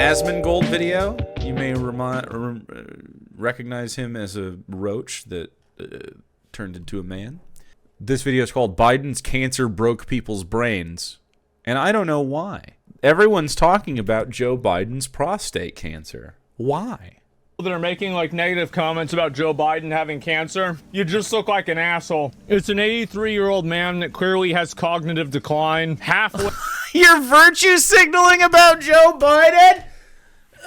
Asmongold video. You may recognize him as a roach that turned into a man. This video is called Biden's Cancer Broke People's Brains. And I don't know why. Everyone's talking about Joe Biden's prostate cancer. Why? That are making like negative comments about Joe Biden having cancer, you just look like an asshole. It's an 83-year-old man that clearly has cognitive decline. Halfway. You're virtue signaling about Joe Biden?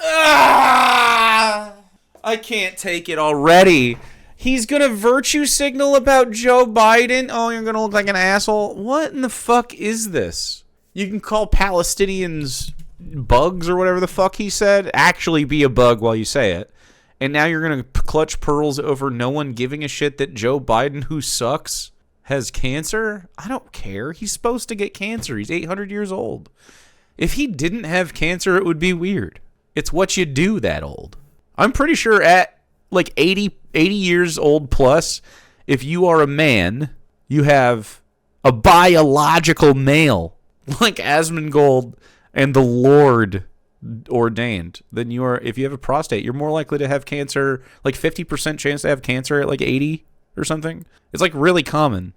Ah, I can't take it already. He's gonna virtue signal about Joe Biden? Oh, you're gonna look like an asshole? What in the fuck is this? You can call Palestinians bugs or whatever the fuck he said. Actually be a bug while you say it. And now you're going to clutch pearls over no one giving a shit that Joe Biden, who sucks, has cancer? I don't care. He's supposed to get cancer. He's 800 years old. If he didn't have cancer, it would be weird. It's what you do that old. I'm pretty sure at like 80 years old plus, if you are a man, you have a biological male like Asmongold and the Lord ordained, then you are, if you have a prostate, you're more likely to have cancer, like 50% chance to have cancer at like 80 or something. It's like really common.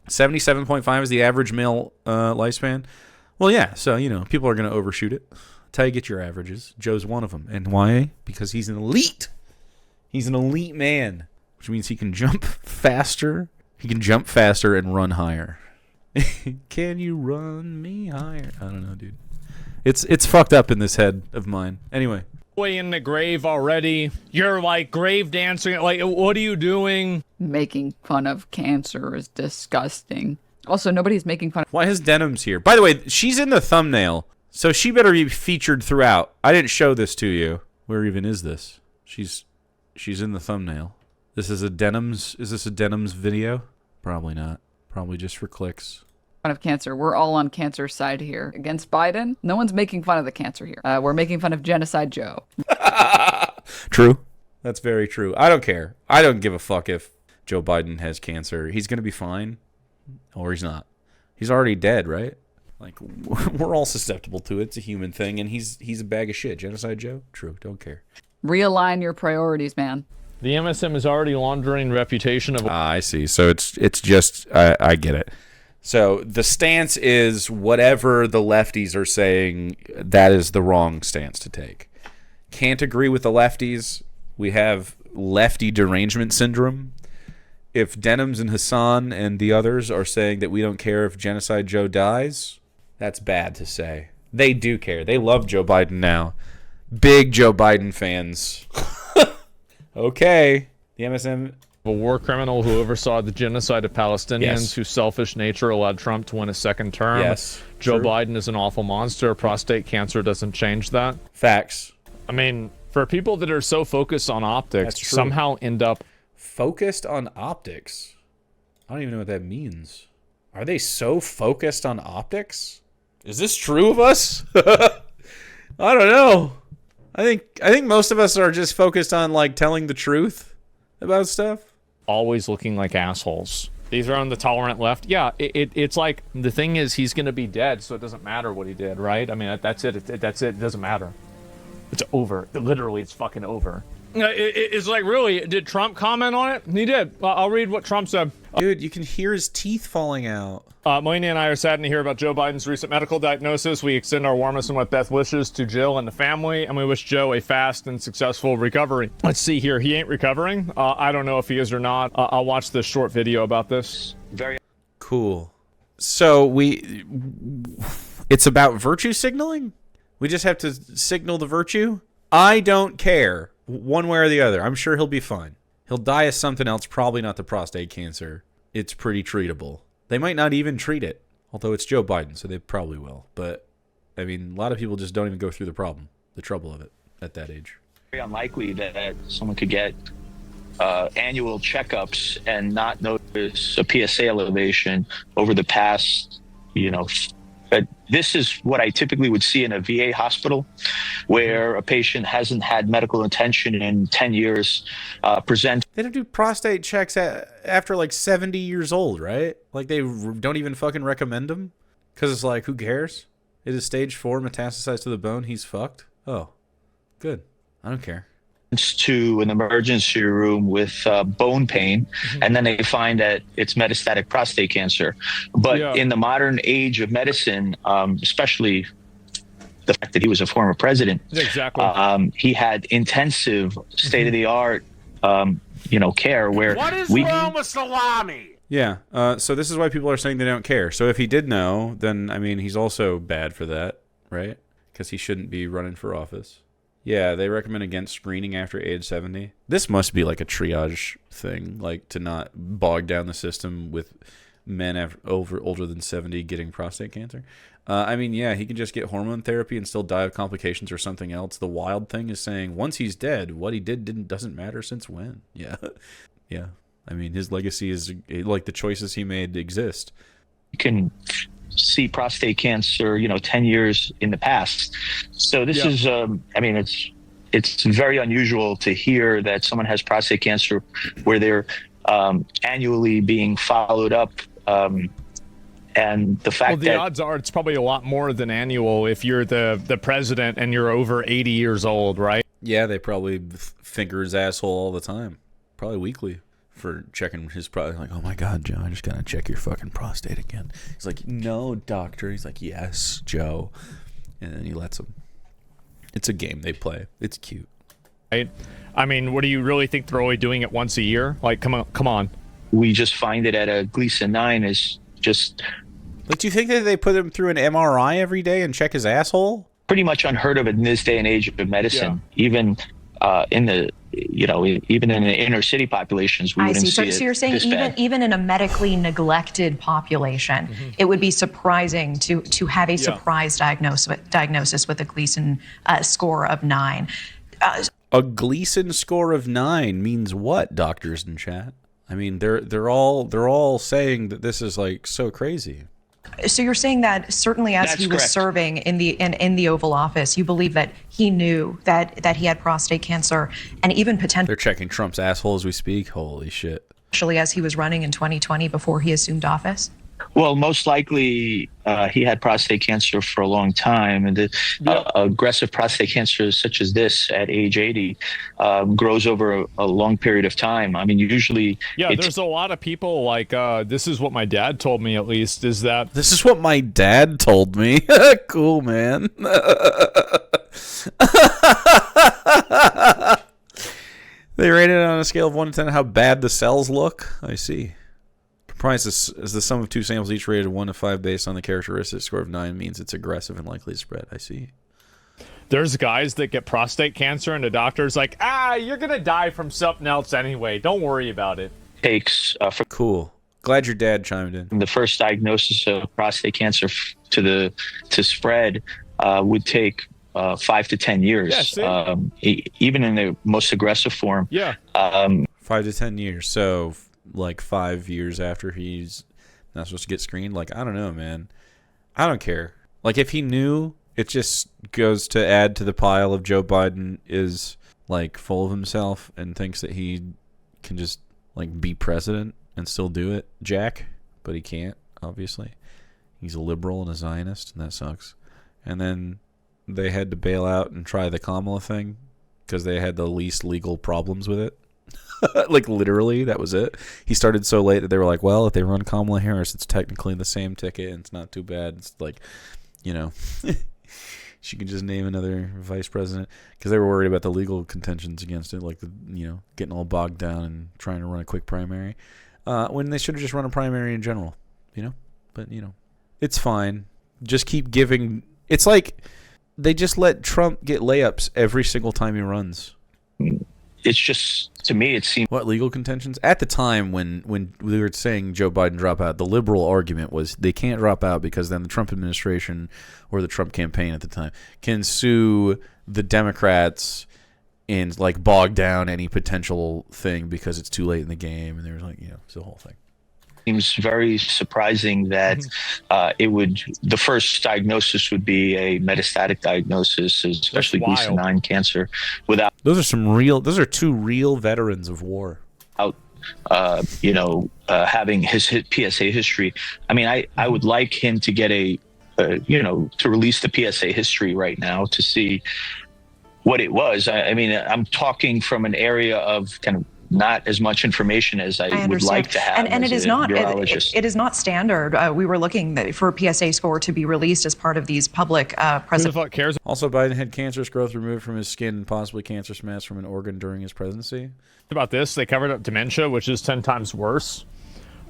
77.5 is the average male lifespan. Well, yeah, so, you know, people are going to overshoot it. That's how you get your averages. Joe's one of them. And why? Because he's an elite. He's an elite man, which means he can jump faster. He can jump faster and run higher. Can you run me higher? I don't know, dude. It's fucked up in this head of mine. Anyway. Way in the grave already. You're like grave dancing. Like, what are you doing? Making fun of cancer is disgusting. Also, nobody's making fun of... Why is Denim's here? By the way, she's in the thumbnail, so she better be featured throughout. I didn't show this to you. Where even is this? She's in the thumbnail. This is a Denim's... Is this a Denim's video? Probably not. Probably just for clicks. Of cancer. We're all on cancer's side here. Against Biden, no one's making fun of the cancer here. We're making fun of Genocide Joe. True. That's very true. I don't care. I don't give a fuck if Joe Biden has cancer. He's going to be fine. Or he's not. He's already dead, right? Like, we're all susceptible to it. It's a human thing, and he's a bag of shit. Genocide Joe? True. Don't care. Realign your priorities, man. The MSM is already laundering reputation of... I see. So it's just... I get it. So the stance is whatever the lefties are saying, that is the wrong stance to take. Can't agree with the lefties. We have lefty derangement syndrome. If Denims and Hassan and the others are saying that we don't care if Genocide Joe dies, that's bad to say. They do care. They love Joe Biden now. Big Joe Biden fans. Okay. The MSM... A war criminal who oversaw the genocide of Palestinians, yes. Whose selfish nature allowed Trump to win a second term. Yes, Joe true. Biden is an awful monster. Prostate cancer doesn't change that. Facts. I mean, for people that are so focused on optics, somehow end up... Focused on optics? I don't even know what that means. Are they so focused on optics? Is this true of us? I don't know. I think most of us are just focused on, like, telling the truth about stuff. Always looking like assholes. These are on the tolerant left. Yeah, it's like, the thing is, he's going to be dead, so it doesn't matter what he did, right? I mean, that's it. That's it. It doesn't matter. It's over. Literally, it's fucking over. It's like, really, did Trump comment on it? He did. I'll read what Trump said. Dude, you can hear his teeth falling out. Melania and I are saddened to hear about Joe Biden's recent medical diagnosis. We extend our warmest and best wishes to Jill and the family, and we wish Joe a fast and successful recovery. Let's see here. He ain't recovering. I don't know if he is or not. I'll watch this short video about this. Very cool. So it's about virtue signaling? We just have to signal the virtue? I don't care. One way or the other. I'm sure he'll be fine. He'll die of something else, probably not the prostate cancer. It's pretty treatable. They might not even treat it, although it's Joe Biden, so they probably will. But, I mean, a lot of people just don't even go through the trouble of it at that age. Very unlikely that someone could get annual checkups and not notice a PSA elevation over the past, but this is what I typically would see in a VA hospital where a patient hasn't had medical attention in 10 years, present. They don't do prostate checks after like 70 years old, right? Like they don't even fucking recommend them because it's like, who cares? It is stage 4 metastasized to the bone. He's fucked. Oh, good. I don't care. To an emergency room with bone pain, and then they find that it's metastatic prostate cancer. But in the modern age of medicine, especially the fact that he was a former president, he had intensive, state-of-the-art, care. Where what is wrong with salami? Yeah. So this is why people are saying they don't care. So if he did know, then I mean, he's also bad for that, right? Because he shouldn't be running for office. Yeah, they recommend against screening after age 70. This must be like a triage thing, like to not bog down the system with men older than 70 getting prostate cancer. I mean, yeah, he can just get hormone therapy and still die of complications or something else. The wild thing is saying once he's dead, what he did doesn't matter since when. Yeah. Yeah. I mean, his legacy is like the choices he made exist. You can see prostate cancer, 10 years in the past. So this is, it's very unusual to hear that someone has prostate cancer where they're annually being followed up. And the fact the odds are it's probably a lot more than annual if you're the president and you're over 80 years old, right? Yeah, they probably finger his asshole all the time, probably weekly. For checking his prostate, like, oh my God, Joe, I just gotta check your fucking prostate again. He's like, no, doctor. He's like, yes, Joe, and then he lets him. It's a game they play. It's cute. Right? I mean, what do you really think they're only doing it once a year? Like, come on. We just find it at a Gleason 9 is just. Like, do you think that they put him through an MRI every day and check his asshole? Pretty much unheard of in this day and age of medicine. Yeah. Even in the. Even in the inner city populations, we wouldn't see it. So you're saying even in a medically neglected population, it would be surprising to have a surprise diagnosis with a Gleason score of 9. A Gleason score of 9 means what, doctors in chat? I mean, they're all saying that this is like so crazy. So you're saying that certainly as he was serving in the Oval Office, you believe that he knew that he had prostate cancer and even potentially. They're checking Trump's asshole as we speak. Holy shit. Actually, as he was running in 2020 before he assumed office. Well, most likely he had prostate cancer for a long time, and the aggressive prostate cancer such as this at age 80 grows over a long period of time. I mean, usually... Yeah, there's a lot of people like, this is what my dad told me at least, is that... This is what my dad told me. Cool, man. They rated it on a scale of 1 to 10 how bad the cells look. I see. Comprised is the sum of two samples each rated 1 to 5 based on the characteristic score of 9 means it's aggressive and likely to spread. I see. There's guys that get prostate cancer and the doctor's like, you're going to die from something else anyway. Don't worry about it. Takes cool. Glad your dad chimed in. The first diagnosis of prostate cancer to spread would take 5 to 10 years. Yeah, even in the most aggressive form. Yeah. 5 to 10 years. So like 5 years after he's not supposed to get screened. Like, I don't know, man. I don't care. Like, if he knew, it just goes to add to the pile of Joe Biden is like full of himself and thinks that he can just like be president and still do it, Jack. But he can't, obviously. He's a liberal and a Zionist, and that sucks. And then they had to bail out and try the Kamala thing because they had the least legal problems with it. Like, literally, that was it. He started so late that they were like, well, if they run Kamala Harris, it's technically the same ticket, and it's not too bad. It's like, she can just name another vice president, because they were worried about the legal contentions against it, like, getting all bogged down and trying to run a quick primary, when they should have just run a primary in general, But, it's fine. Just keep giving. It's like they just let Trump get layups every single time he runs. It's just, to me, it seems... What, legal contentions? At the time when we were saying Joe Biden drop out, the liberal argument was they can't drop out because then the Trump administration or the Trump campaign at the time can sue the Democrats and, like, bog down any potential thing because it's too late in the game. And there was, like, it's the whole thing. Seems very surprising that the first diagnosis would be a metastatic diagnosis, especially Gleason 9 cancer. Those are two real veterans of war. Having his PSA history. I mean, I would like him to get to release the PSA history right now to see what it was. I mean, I'm talking from an area of kind of not as much information as I would like to have. And as it is a not. urologist. It is not standard. We were looking for a PSA score to be released as part of these public Who the fuck cares? Also, Biden had cancerous growth removed from his skin and possibly cancerous mass from an organ during his presidency. About this? They covered up dementia, which is 10 times worse.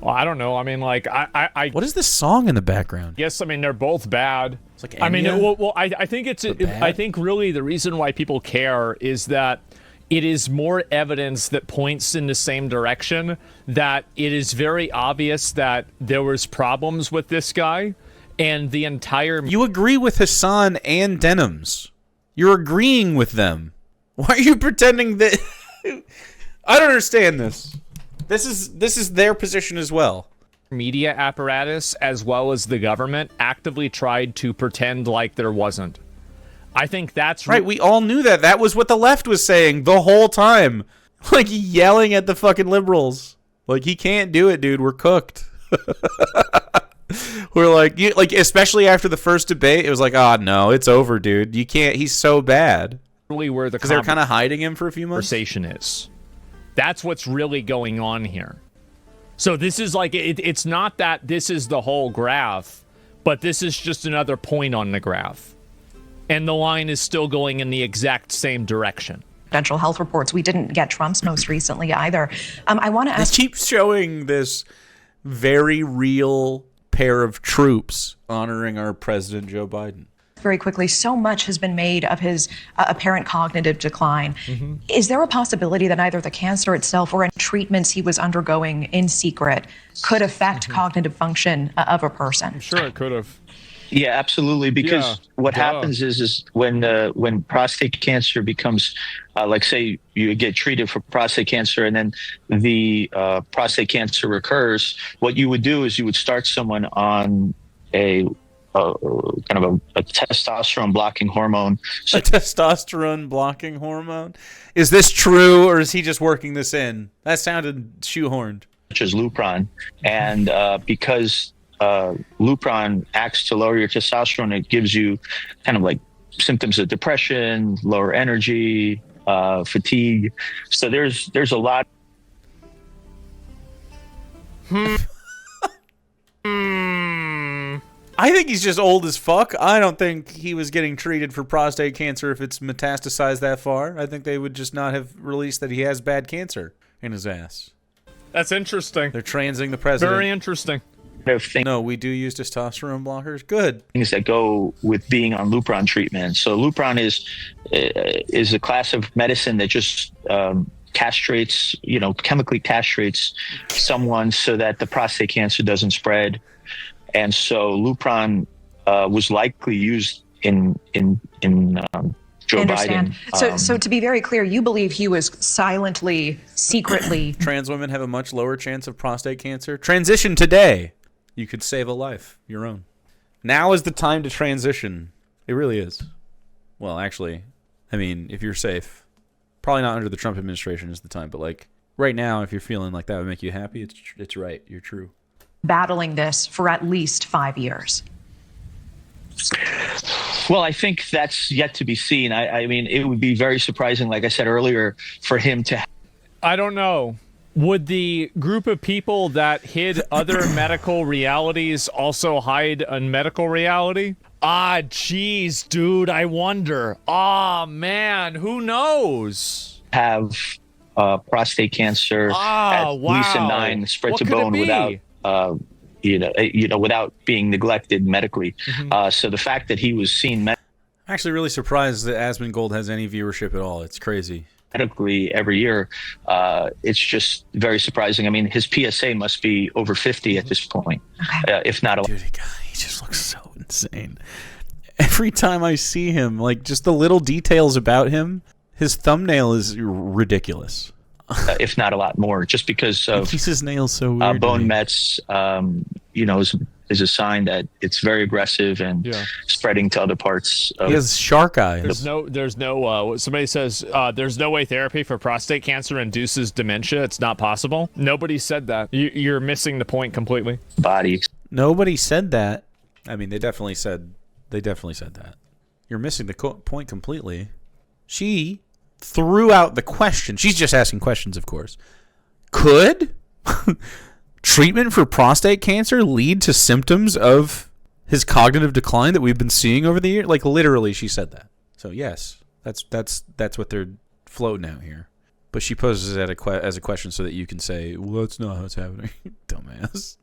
Well, I don't know. I mean, like, I What is this song in the background? guess, I mean, they're both bad. It's like I mean, Enya? I think bad? I think really the reason why people care is that it is more evidence that points in the same direction, that it is very obvious that there was problems with this guy, and the entire... You agree with Hassan and Denims. You're agreeing with them. Why are you pretending that... I don't understand this. This is their position as well. media apparatus, as well as the government, actively tried to pretend like there wasn't. I think that's right. We all knew that. That was what the left was saying the whole time. Like, yelling at the fucking liberals. Like, he can't do it, dude. We're cooked. We're like, especially after the first debate, it was like, oh, no, it's over, dude. You can't. He's so bad. really where the Because they were kind of hiding him for a few months. conversation is. That's what's really going on here. So this is like, it's not that this is the whole graph, but this is just another point on the graph. And the line is still going in the exact same direction. Potential health reports. We didn't get Trump's most recently either. I want to ask. They keep showing this very real pair of troops honoring our president, Joe Biden. Very quickly, so much has been made of his apparent cognitive decline. Is there a possibility that either the cancer itself or treatments he was undergoing in secret could affect cognitive function of a person? I'm sure it could have. Yeah, absolutely. Because Yeah, what duh. happens is when prostate cancer becomes, like, say you get treated for prostate cancer and then the prostate cancer recurs, what you would do is you would start someone on a kind of a testosterone blocking hormone. So A testosterone blocking hormone? Is this true, or is he just working this in? That sounded shoehorned. such as Lupron, and because Lupron acts to lower your testosterone, it gives you kind of like symptoms of depression, lower energy, fatigue. So there's a lot. I think he's just old as fuck. I don't think he was getting treated for prostate cancer if it's metastasized that far. I think they would just not have released that he has bad cancer in his ass. That's interesting. They're transing the president. Very interesting. Of things No, we do use testosterone blockers. Good. that go with being on Lupron treatment. So Lupron is a class of medicine that just castrates, chemically castrates someone so that the prostate cancer doesn't spread. And so Lupron was likely used in Joe I understand. Biden. So to be very clear, you believe he was silently, secretly. Trans women have a much lower chance of prostate cancer. Transition today. You could save a life, your own. Now is the time to transition. It really is. Well, actually, I mean, if you're safe, probably not under the Trump administration is the time, but like right now, if you're feeling like that would make you happy, it's right. You're true. Battling this for at least 5 years. Well, I think that's yet to be seen. I mean, it would be very surprising, like I said earlier, for him to. I don't know. Would the group of people that hid other medical realities also hide a medical reality? Ah, jeez, dude, I wonder. Ah, man, who knows? have prostate cancer at least in 9 spread What to could it bone be? without without being neglected medically. So the fact that he was seen I'm actually really surprised that Asmongold has any viewership at all. It's crazy. medically every year, it's just very surprising. I mean, his PSA must be over 50 at this point, if not a lot. Dude, he just looks so insane. Every time I see him, like just the little details about him, his thumbnail is ridiculous. If not a lot more, just because He of keeps his nails so weird. to bone me. mets, is a sign that it's very aggressive and spreading to other parts of He has shark eyes. There's no, somebody says, there's no way therapy for prostate cancer induces dementia. It's not possible. Nobody said that. You're missing the point completely. the body. Nobody said that. I mean, they definitely said that. You're missing the point completely. She threw out the question. She's just asking questions, of course. Could treatment for prostate cancer lead to symptoms of his cognitive decline that we've been seeing over the year? Like, literally, she said that. So, yes, that's what they're floating out here. But she poses it as a question so that you can say, well, that's not how it's happening. Dumbass.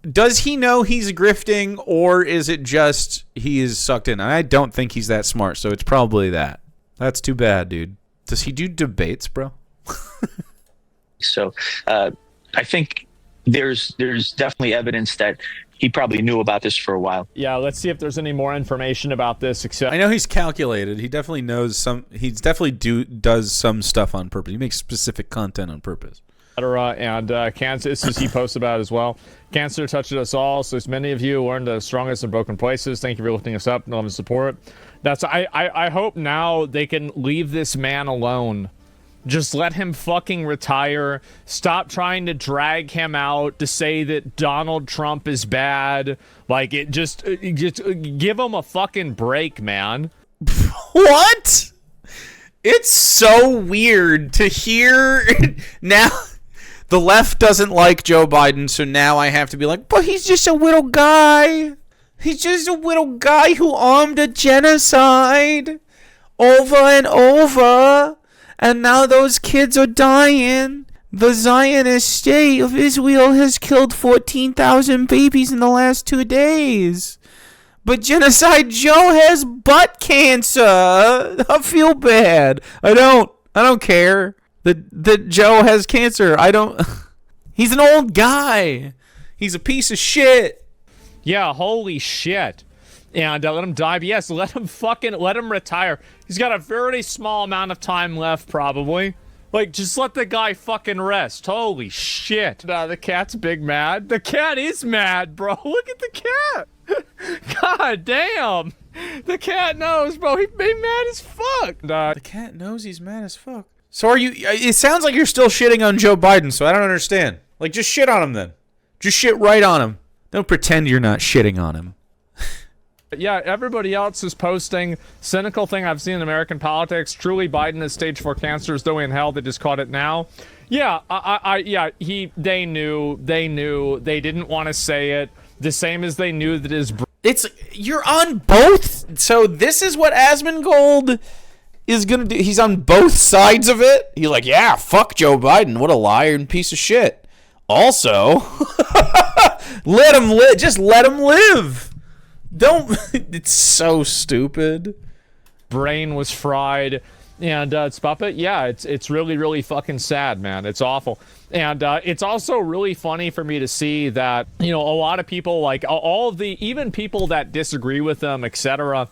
Does he know he's grifting, or is it just he is sucked in? I don't think he's that smart, so it's probably that. That's too bad, dude. Does he do debates, bro? So I think there's definitely evidence that he probably knew about this for a while. Yeah, let's see if there's any more information about this. Except I know he's calculated. He definitely knows some. He definitely does some stuff on purpose. He makes specific content on purpose. And cancer, this is he posts about as well. Cancer touches us all, so as many of you are in the strongest and broken places. Thank you for lifting us up and love and support. I hope now they can leave this man alone. Just let him fucking retire. Stop trying to drag him out to say that Donald Trump is bad. Like, just give him a fucking break, man. What? It's so weird to hear now. The left doesn't like Joe Biden, so now I have to be like, but he's just a little guy. He's just a little guy who armed a genocide over and over. And now those kids are dying. The Zionist state of Israel has killed 14,000 babies in the last 2 days. But Genocide Joe has butt cancer. I feel bad. I don't care that Joe has cancer. He's an old guy. He's a piece of shit. Yeah, holy shit. And let him die. But yes, let him retire. He's got a very small amount of time left, probably. Like, just let the guy fucking rest. Holy shit. The cat's big mad. The cat is mad, bro. Look at the cat. God damn. The cat knows, bro. He's mad as fuck. The cat knows he's mad as fuck. So are you... It sounds like you're still shitting on Joe Biden, so I don't understand. Like, just shit on him then. Just shit right on him. Don't pretend you're not shitting on him. Yeah, everybody else is posting cynical thing I've seen in American politics. Truly, Biden is stage 4 cancer, is in hell. They just caught it now. Yeah, they knew. They didn't want to say it. The same as they knew that his... You're on both. So this is what Asmongold is going to do. He's on both sides of it. He's like, yeah, fuck Joe Biden. What a liar and piece of shit. Also, just let him live. Don't. It's so stupid. Brain was fried, and it's puppet. Yeah, it's really, really fucking sad, man. It's awful, and it's also really funny for me to see that, you know, a lot of people, like all of the, even people that disagree with them, etc.,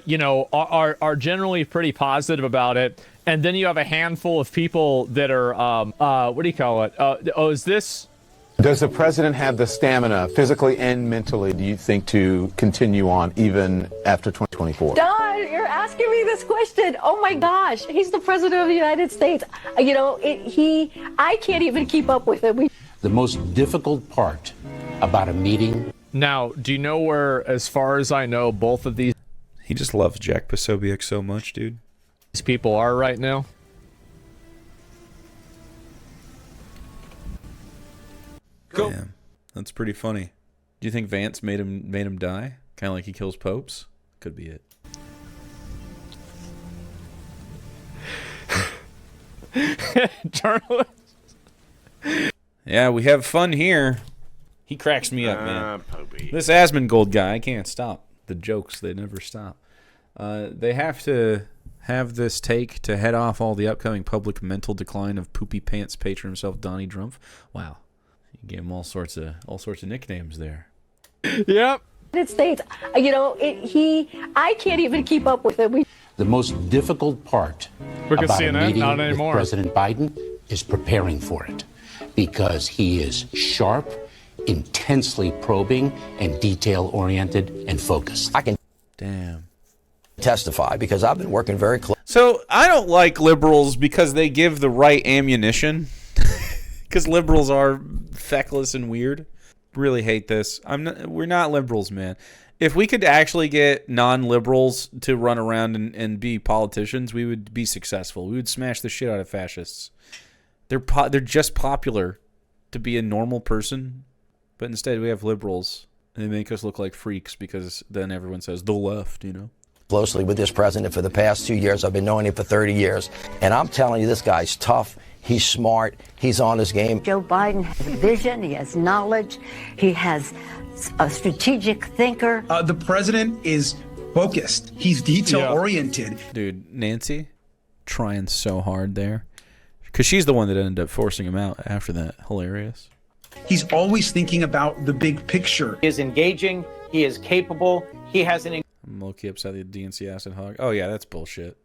you know, are generally pretty positive about it, and then you have a handful of people that are what do you call it? Is this? Does the president have the stamina, physically and mentally, do you think, to continue on even after 2024? Don, you're asking me this question. Oh my gosh, he's the president of the United States. You know, I can't even keep up with it. The most difficult part about a meeting. Now, do you know where, as far as I know, both of these... He just loves Jack Posobiec so much, dude. These people are right now? Cool. Damn, that's pretty funny. Do you think Vance made him die? Kind of like he kills popes? Could be it. Journalist. Yeah, we have fun here. He cracks me up, man. This Asmongold guy, I can't stop. The jokes, they never stop. They have to have this take to head off all the upcoming public mental decline of poopy pants patron himself, Donnie Drumpf. Wow. You gave him all sorts of nicknames there. Yep. United States, you know, I can't even keep up with it. The most difficult part Look at about CNN, a meeting not with anymore. President Biden is preparing for it, because he is sharp, intensely probing, and detail-oriented and focused. I can testify because I've been working very close. So I don't like liberals because they give the right ammunition. Because liberals are feckless and weird. Really hate this. We're not liberals, man. If we could actually get non-liberals to run around and be politicians, we would be successful. We would smash the shit out of fascists. They're just popular to be a normal person, but instead we have liberals, and they make us look like freaks because then everyone says the left, you know? Closely with this president for the past 2 years. I've been knowing him for 30 years. And I'm telling you, this guy's tough. He's smart. He's on his game. Joe Biden has a vision. He has knowledge. He has a strategic thinker. The president is focused. He's detail-oriented. Dude, Nancy, trying so hard there. Because she's the one that ended up forcing him out after that. Hilarious. He's always thinking about the big picture. He is engaging. He is capable. He has an... I'm low-key upset the DNC acid hog. Oh, yeah, that's bullshit.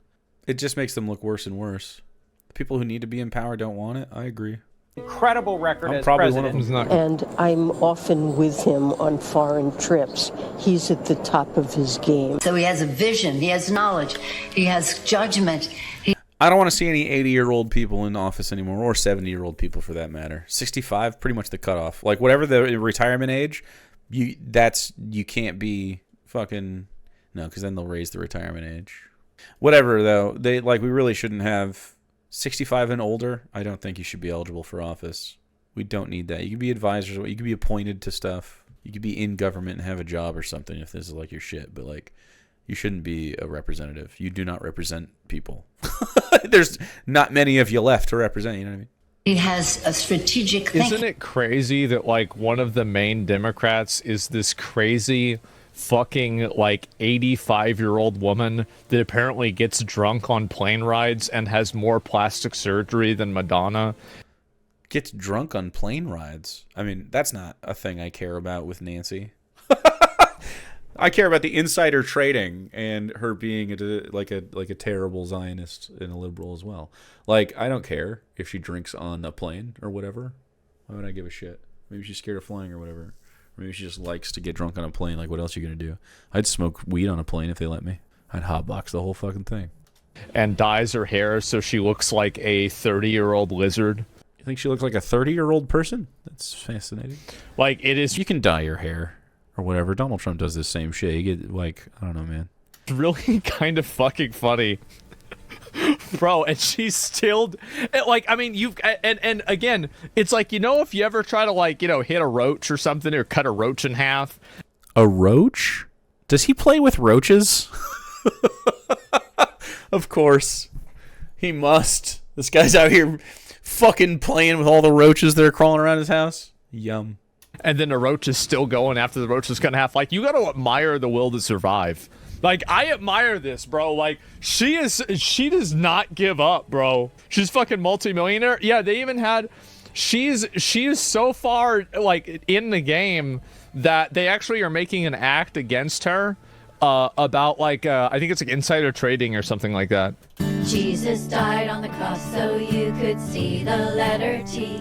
It just makes them look worse and worse. The people who need to be in power don't want it. I agree. Incredible record as probably president. One of And I'm often with him on foreign trips. He's at the top of his game. So he has a vision. He has knowledge. He has judgment. I don't want to see any 80-year-old people in office anymore, or 70-year-old people for that matter. 65, pretty much the cutoff. Like, whatever the retirement age, you can't be fucking... No, because then they'll raise the retirement age. Whatever, though. We really shouldn't have 65 and older. I don't think you should be eligible for office. We don't need that. You can be advisors. You can be appointed to stuff. You could be in government and have a job or something if this is like your shit. But you shouldn't be a representative. You do not represent people. There's not many of you left to represent. You know what I mean? He has a strategic thinking. Isn't it crazy that one of the main Democrats is this crazy fucking 85-year-old woman that apparently gets drunk on plane rides and has more plastic surgery than Madonna? Gets drunk on plane rides? I mean, that's not a thing I care about with Nancy. I care about the insider trading and her being a terrible Zionist and a liberal as well. I don't care if she drinks on a plane or whatever. Why would I give a shit? Maybe she's scared of flying or whatever. Maybe she just likes to get drunk on a plane. What else are you going to do? I'd smoke weed on a plane if they let me. I'd hotbox the whole fucking thing. And dyes her hair so she looks like a 30-year-old lizard. You think she looks like a 30-year-old person? That's fascinating. It is... You can dye your hair or whatever. Donald Trump does the same shit. You get, I don't know, man. It's really kind of fucking funny. Bro, and she's still and again, it's if you ever try to hit a roach or something or cut a roach in half. A roach? Does he play with roaches? Of course. He must. This guy's out here fucking playing with all the roaches that are crawling around his house. Yum. And then the roach is still going after the roach is cut in half. You got to admire the will to survive. I admire this, bro. She does not give up, bro. She's fucking multimillionaire. Yeah, they even had, she is so far, in the game that they actually are making an act against her, about, I think it's insider trading or something like that. Jesus died on the cross so you could see the letter T.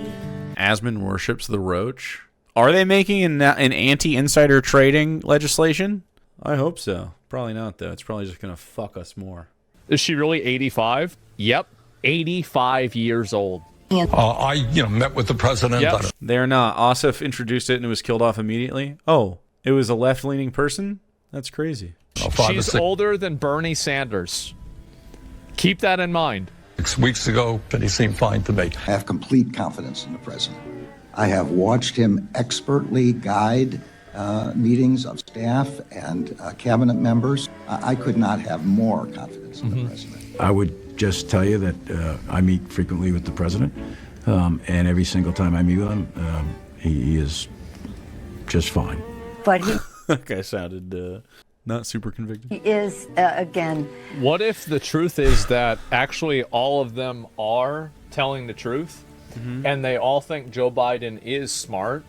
Asmon worships the roach. Are they making an anti-insider trading legislation? I hope so. Probably not, though. It's probably just going to fuck us more. Is she really 85? Yep. 85 years old. I met with the president. Yep. They're not. Ossoff introduced it and it was killed off immediately. Oh, it was a left-leaning person? That's crazy. She's older than Bernie Sanders. Keep that in mind. 6 weeks ago, and he seemed fine to me. I have complete confidence in the president. I have watched him expertly guide meetings of staff and cabinet members. I could not have more confidence in the president. I would just tell you that I meet frequently with the president, and every single time I meet with him, he is just fine. But he... That guy sounded not super convicted. He is, again... What if the truth is that actually all of them are telling the truth, and they all think Joe Biden is smart,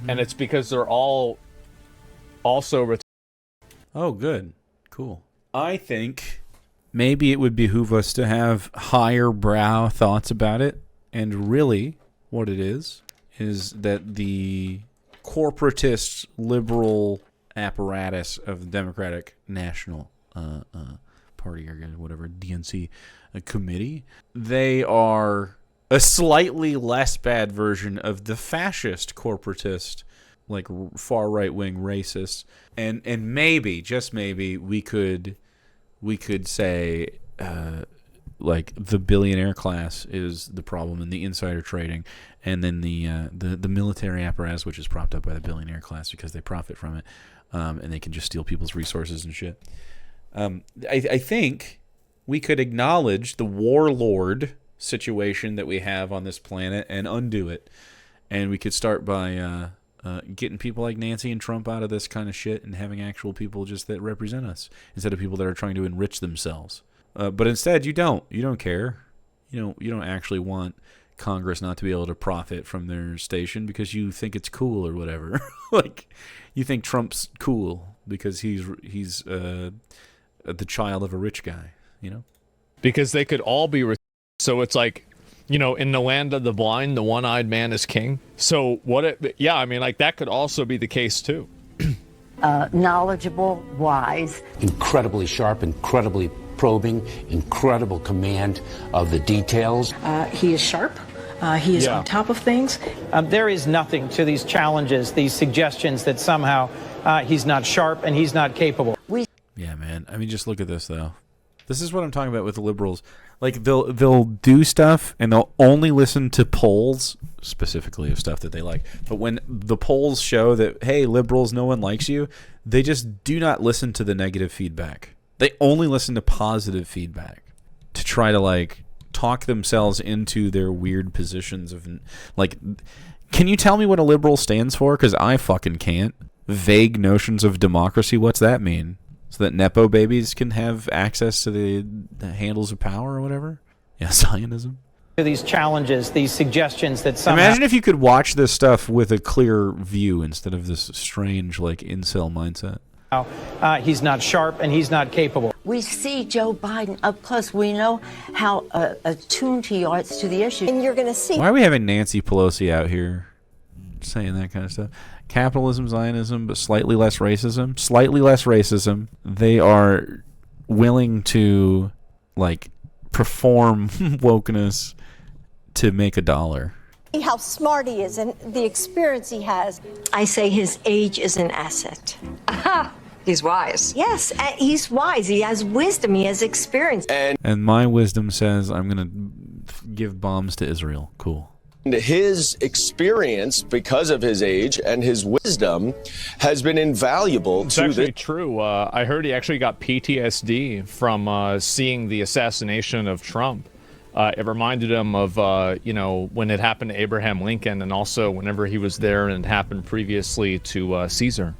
and it's because they're all also Oh, good. Cool. I think maybe it would behoove us to have higher brow thoughts about it. And really, what it is that the corporatist liberal apparatus of the Democratic National Party or whatever, DNC committee, they are a slightly less bad version of the fascist corporatist like far right wing racists, and maybe, just maybe, we could say like the billionaire class is the problem and the insider trading, and then the military apparatus, which is propped up by the billionaire class because they profit from it, and they can just steal people's resources and shit. I think we could acknowledge the warlord situation that we have on this planet and undo it, and we could start by getting people like Nancy and Trump out of this kind of shit and having actual people just that represent us instead of people that are trying to enrich themselves. But instead, you don't care. You don't actually want Congress not to be able to profit from their station because you think it's cool or whatever. Like, you think Trump's cool because he's the child of a rich guy, Because they could all be so it's like, in the land of the blind, the one-eyed man is king. So that could also be the case too. Knowledgeable, wise. Incredibly sharp, incredibly probing, incredible command of the details. He is sharp. He is on top of things. There is nothing to these challenges, these suggestions that somehow he's not sharp and he's not capable. Yeah, man. I mean, just look at this, though. This is what I'm talking about with the liberals. Like, they'll do stuff, and they'll only listen to polls, specifically of stuff that they like. But when the polls show that, hey, liberals, no one likes you, they just do not listen to the negative feedback. They only listen to positive feedback to try to, like, talk themselves into their weird positions of, like, can you tell me what a liberal stands for? Because I fucking can't. Vague notions of democracy, what's that mean? So that Nepo babies can have access to the handles of power or whatever? Yeah, Zionism. These challenges, these suggestions that somehow... Imagine if you could watch this stuff with a clear view instead of this strange, like, incel mindset. He's not sharp and he's not capable. We see Joe Biden up close. We know how attuned he is to the issue. And you're going to see... Why are we having Nancy Pelosi out here saying that kind of stuff? Capitalism, Zionism, but slightly less racism. Slightly less racism. They are willing to, like, perform wokeness to make $1. How smart he is and the experience he has. I say his age is an asset. He's wise. Yes, he's wise. He has wisdom. He has experience. And my wisdom says I'm going to give bombs to Israel. Cool. His experience, because of his age and his wisdom, has been invaluable it's to actually true. I heard he actually got PTSD from seeing the assassination of Trump. It reminded him of, when it happened to Abraham Lincoln, and also whenever he was there and it happened previously to Caesar.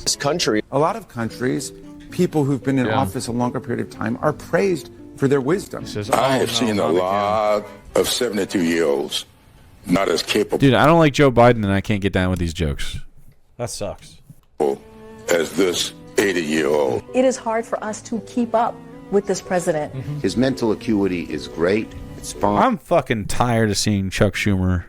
This country. A lot of countries, people who've been in office a longer period of time are praised for their wisdom. I have seen a lot of 72-year-olds not as capable. Dude, I don't like Joe Biden, and I can't get down with these jokes. That sucks. As this 80-year-old. It is hard for us to keep up with this president. His mental acuity is great. It's fine. I'm fucking tired of seeing Chuck Schumer.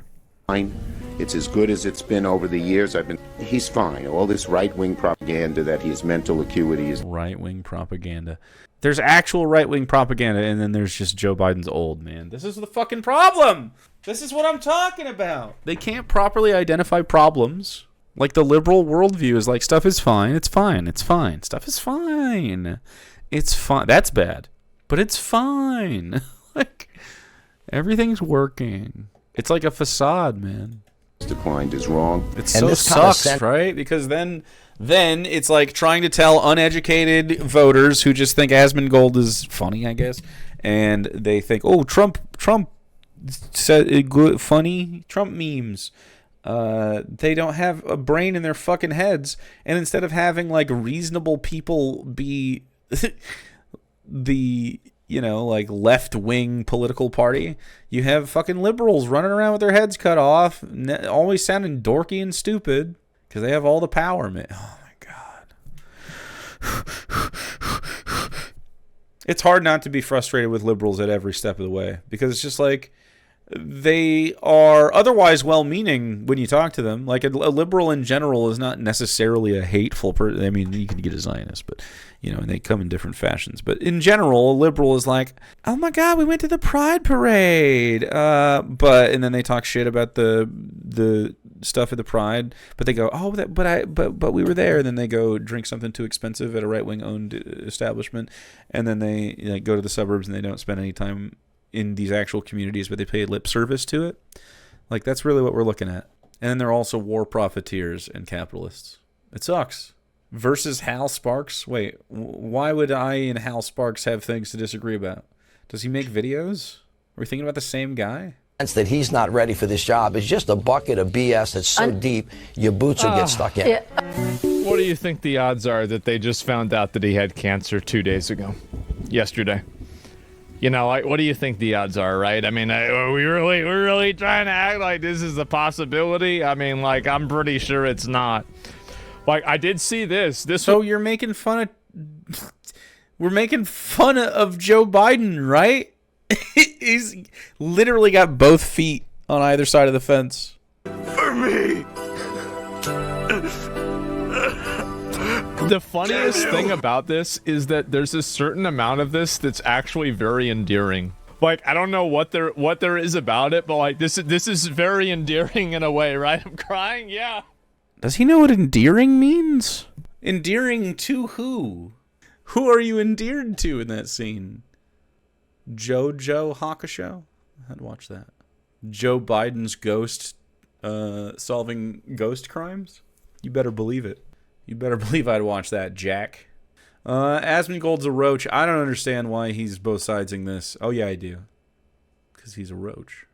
It's as good as it's been over the years. He's fine. All this right-wing propaganda that his mental acuity is... Right-wing propaganda. There's actual right-wing propaganda, and then there's just Joe Biden's old, man. This is the fucking problem. This is what I'm talking about. They can't properly identify problems. Like, the liberal worldview is like, stuff is fine. It's fine. It's fine. Stuff is fine. It's fine. That's bad. But it's fine. Like, everything's working. It's like a facade, man. Declined is wrong. It so sucks, right? Because then it's like trying to tell uneducated voters who just think Asmongold is funny, I guess, and they think, oh, Trump said good, funny Trump memes. They don't have a brain in their fucking heads, and instead of having like reasonable people be the like left-wing political party, you have fucking liberals running around with their heads cut off, always sounding dorky and stupid because they have all the power, man. Oh my god. It's hard not to be frustrated with liberals at every step of the way, because it's just like they are otherwise well-meaning when you talk to them. Like a liberal in general is not necessarily a hateful person. I mean, you can get a Zionist, but and they come in different fashions. But in general, a liberal is like, oh my god, we went to the Pride Parade, and then they talk shit about the stuff at the Pride, but they go, oh, but we were there. And then they go drink something too expensive at a right wing owned establishment, and then they go to the suburbs and they don't spend any time in these actual communities, but they pay lip service to it. Like, that's really what we're looking at. And then they're also war profiteers and capitalists. It sucks. Versus Hal Sparks. Wait, why would I and Hal Sparks have things to disagree about? Does he make videos? Are we thinking about the same guy? That he's not ready for this job is just a bucket of BS that's so deep your boots will get stuck in. What do you think the odds are that they just found out that he had cancer 2 days ago? Yesterday. You know, like, what do you think the odds are, right? I mean, we're really trying to act like this is a possibility. I mean, like, I'm pretty sure it's not. Like, I did see this. So you're making fun of... We're making fun of Joe Biden, right? He's literally got both feet on either side of the fence. For me. The funniest thing about this is that there's a certain amount of this that's actually very endearing. Like, I don't know what there is about it, but like this is very endearing in a way, right? I'm crying, yeah. Does he know what endearing means? Endearing to who? Who are you endeared to in that scene? Jojo Hakusho? I'd watch that. Joe Biden's ghost solving ghost crimes? You better believe it. You better believe I'd watch that, Jack. Asmongold's a roach. I don't understand why he's both sidesing this. Oh yeah, I do. Because he's a roach.